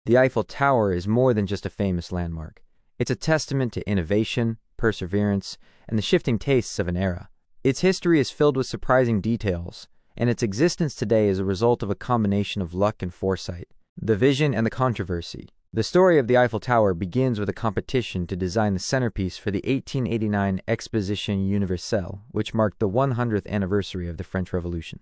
The Eiffel Tower is more than just a famous landmark. It's a testament to innovation, perseverance, and the shifting tastes of an era. Its history is filled with surprising details, and its existence today is a result of a combination of luck and foresight, the vision and the controversy. The story of the Eiffel Tower begins with a competition to design the centerpiece for the 1889 Exposition Universelle, which marked the 100th anniversary of the French Revolution.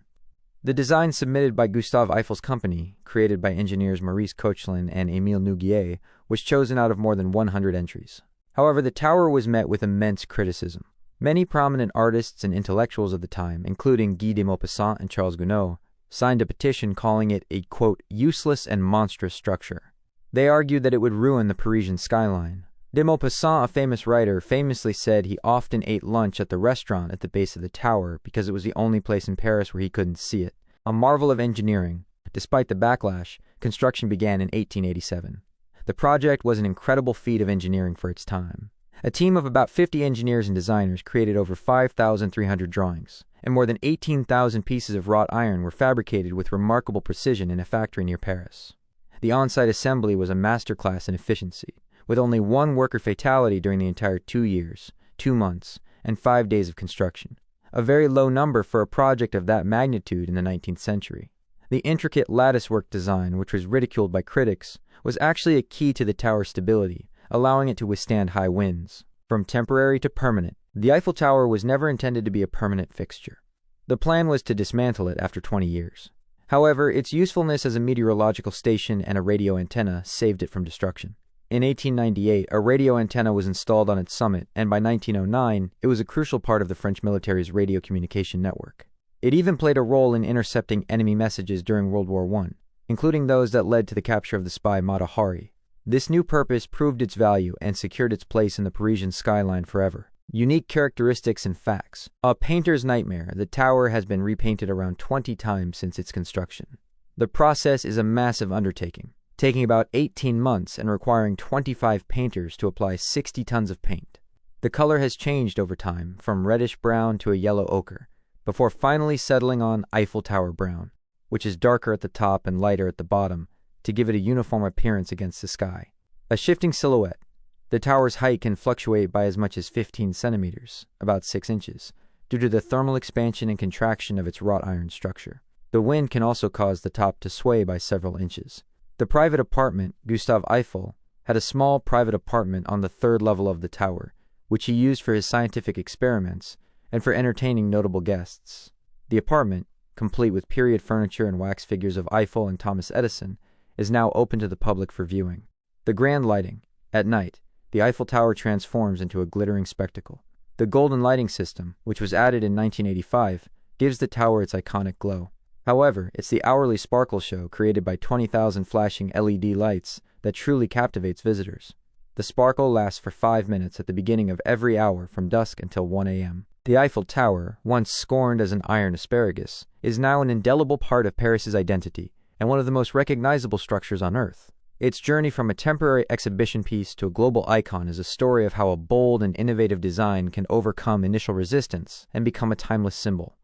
The design submitted by Gustave Eiffel's company, created by engineers Maurice Koechlin and Émile Nouguier, was chosen out of more than 100 entries. However, the tower was met with immense criticism. Many prominent artists and intellectuals of the time, including Guy de Maupassant and Charles Gounod, signed a petition calling it a, quote, useless and monstrous structure. They argued that it would ruin the Parisian skyline. De Maupassant, a famous writer, famously said he often ate lunch at the restaurant at the base of the tower because it was the only place in Paris where he couldn't see it. A marvel of engineering, despite the backlash, construction began in 1887. The project was an incredible feat of engineering for its time. A team of about 50 engineers and designers created over 5,300 drawings, and more than 18,000 pieces of wrought iron were fabricated with remarkable precision in a factory near Paris. The on-site assembly was a masterclass in efficiency, with only one worker fatality during the entire 2 years, 2 months, and 5 days of construction, a very low number for a project of that magnitude in the 19th century. The intricate latticework design, which was ridiculed by critics, was actually a key to the tower's stability, allowing it to withstand high winds. From temporary to permanent, the Eiffel Tower was never intended to be a permanent fixture. The plan was to dismantle it after 20 years. However, its usefulness as a meteorological station and a radio antenna saved it from destruction. In 1898, a radio antenna was installed on its summit, and by 1909, it was a crucial part of the French military's radio communication network. It even played a role in intercepting enemy messages during World War I, including those that led to the capture of the spy Mata Hari. This new purpose proved its value and secured its place in the Parisian skyline forever. Unique characteristics and facts. A painter's nightmare, the tower has been repainted around 20 times since its construction. The process is a massive undertaking, taking about 18 months and requiring 25 painters to apply 60 tons of paint. The color has changed over time, from reddish-brown to a yellow ochre, before finally settling on Eiffel Tower brown, which is darker at the top and lighter at the bottom to give it a uniform appearance against the sky. A shifting silhouette. The tower's height can fluctuate by as much as 15 centimeters, about 6 inches, due to the thermal expansion and contraction of its wrought iron structure. The wind can also cause the top to sway by several inches. The private apartment, Gustave Eiffel, had a small private apartment on the 3rd level of the tower, which he used for his scientific experiments and for entertaining notable guests. The apartment, complete with period furniture and wax figures of Eiffel and Thomas Edison, is now open to the public for viewing. The grand lighting. At night, the Eiffel Tower transforms into a glittering spectacle. The golden lighting system, which was added in 1985, gives the tower its iconic glow. However, it's the hourly sparkle show created by 20,000 flashing LED lights that truly captivates visitors. The sparkle lasts for 5 minutes at the beginning of every hour from dusk until 1 a.m. The Eiffel Tower, once scorned as an iron asparagus, is now an indelible part of Paris's identity and one of the most recognizable structures on Earth. Its journey from a temporary exhibition piece to a global icon is a story of how a bold and innovative design can overcome initial resistance and become a timeless symbol.